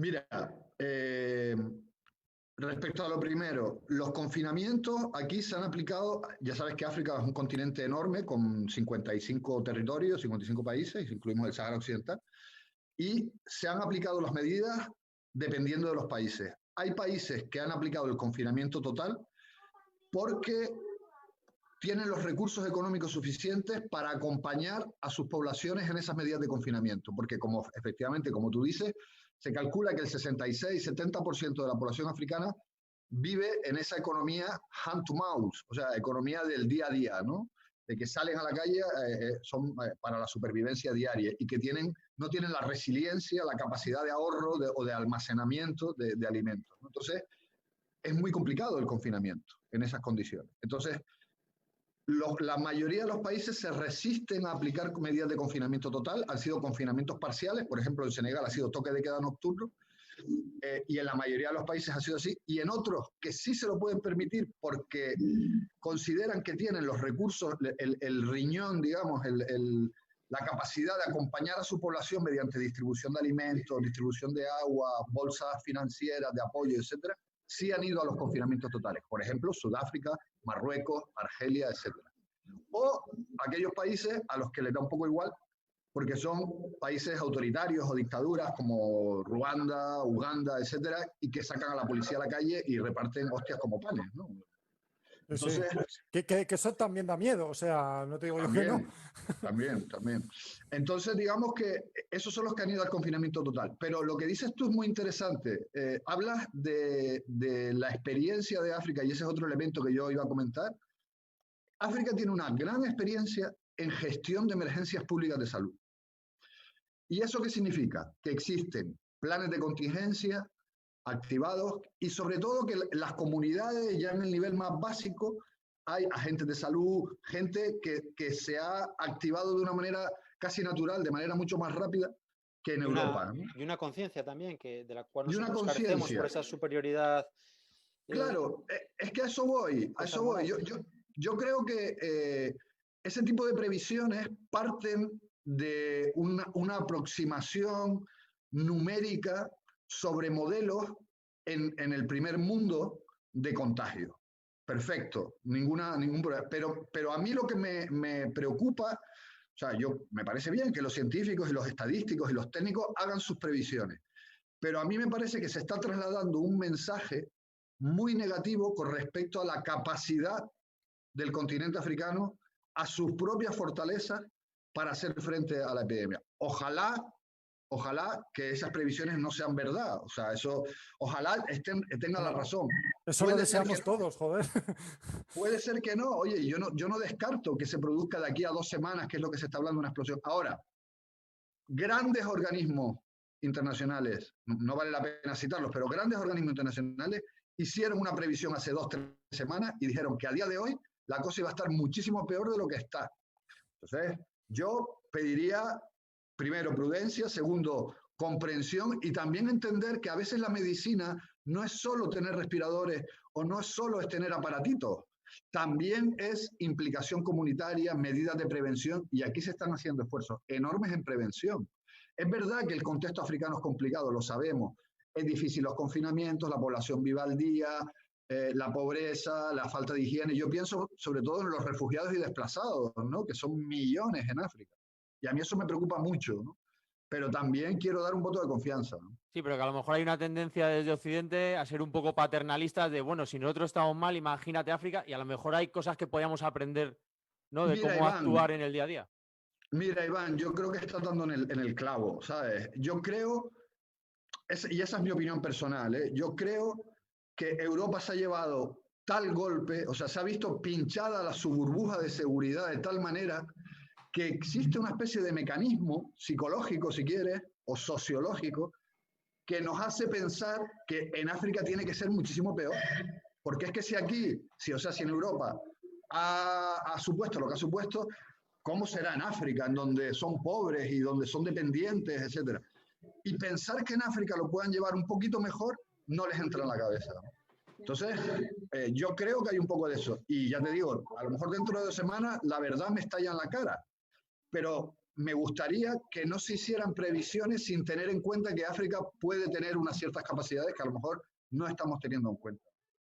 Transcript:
Mira, eh, respecto a lo primero, los confinamientos aquí se han aplicado, ya sabes que África es un continente enorme con 55 territorios, 55 países, incluimos el Sahara Occidental, y se han aplicado las medidas dependiendo de los países. Hay países que han aplicado el confinamiento total porque tienen los recursos económicos suficientes para acompañar a sus poblaciones en esas medidas de confinamiento, porque como efectivamente, como tú dices, se calcula que el 66-70% de la población africana vive en esa economía hand to mouth, o sea, economía del día a día, ¿no? De que salen a la calle son para la supervivencia diaria y que no tienen la resiliencia, la capacidad de ahorro o de almacenamiento de alimentos, ¿no? Entonces, es muy complicado el confinamiento en esas condiciones. Entonces, la mayoría de los países se resisten a aplicar medidas de confinamiento total, han sido confinamientos parciales, por ejemplo en Senegal ha sido toque de queda nocturno, y en la mayoría de los países ha sido así, y en otros que sí se lo pueden permitir porque consideran que tienen los recursos, el riñón, digamos, la capacidad de acompañar a su población mediante distribución de alimentos, distribución de agua, bolsas financieras de apoyo, etcétera, sí han ido a los confinamientos totales. Por ejemplo, Sudáfrica, Marruecos, Argelia, etcétera. O aquellos países a los que les da un poco igual, porque son países autoritarios o dictaduras como Ruanda, Uganda, etcétera, y que sacan a la policía a la calle y reparten hostias como panes, ¿no? Entonces, sí. Que eso también da miedo, o sea, no te digo también, yo que no. También. Entonces, digamos que esos son los que han ido al confinamiento total. Pero lo que dices tú es muy interesante. Hablas de la experiencia de África, y ese es otro elemento que yo iba a comentar. África tiene una gran experiencia en gestión de emergencias públicas de salud. ¿Y eso qué significa? Que existen planes de contingencia activados y sobre todo que las comunidades ya en el nivel más básico hay agentes de salud, gente que se ha activado de una manera casi natural, de manera mucho más rápida que en Europa, ¿no? Y una conciencia también, de la cual nosotros carecemos por esa superioridad. Claro, es que a eso voy, a eso voy. Yo creo que ese tipo de previsiones parten de una aproximación numérica sobre modelos en el primer mundo de contagio. Perfecto, ningún problema. Pero a mí lo que me preocupa, o sea, me parece bien que los científicos y los estadísticos y los técnicos hagan sus previsiones, pero a mí me parece que se está trasladando un mensaje muy negativo con respecto a la capacidad del continente africano, a sus propias fortalezas para hacer frente a la epidemia. Ojalá que esas previsiones no sean verdad. O sea, ojalá tengan la razón. Eso lo deseamos todos, joder. Puede ser que no. Oye, yo no descarto que se produzca de aquí a 2 semanas, que es lo que se está hablando, una explosión. Ahora, grandes organismos internacionales, no vale la pena citarlos, pero grandes organismos internacionales hicieron una previsión hace 2-3 semanas y dijeron que a día de hoy la cosa iba a estar muchísimo peor de lo que está. Entonces, yo pediría, primero, prudencia, segundo, comprensión y también entender que a veces la medicina no es solo tener respiradores o no es solo tener aparatitos, también es implicación comunitaria, medidas de prevención, y aquí se están haciendo esfuerzos enormes en prevención. Es verdad que el contexto africano es complicado, lo sabemos, es difícil los confinamientos, la población vive al día, la pobreza, la falta de higiene. Yo pienso sobre todo en los refugiados y desplazados, ¿no? Que son millones en África. Y a mí eso me preocupa mucho, ¿no? Pero también quiero dar un voto de confianza, ¿no? Sí, pero que a lo mejor hay una tendencia desde Occidente a ser un poco paternalistas de, bueno, si nosotros estamos mal, imagínate África, y a lo mejor hay cosas que podíamos aprender, ¿no? De cómo actuar en el día a día. Mira, Iván, yo creo que estás dando en el clavo, ¿sabes? Yo creo, y esa es mi opinión personal, ¿eh? Yo creo que Europa se ha llevado tal golpe, o sea, se ha visto pinchada su burbuja de seguridad de tal manera que existe una especie de mecanismo psicológico, si quieres, o sociológico, que nos hace pensar que en África tiene que ser muchísimo peor. Porque es que si en Europa ha supuesto lo que ha supuesto, ¿cómo será en África, en donde son pobres y donde son dependientes, etcétera? Y pensar que en África lo puedan llevar un poquito mejor, no les entra en la cabeza. Entonces, yo creo que hay un poco de eso. Y ya te digo, a lo mejor dentro de 2 semanas la verdad me estalla en la cara. Pero me gustaría que no se hicieran previsiones sin tener en cuenta que África puede tener unas ciertas capacidades que a lo mejor no estamos teniendo en cuenta.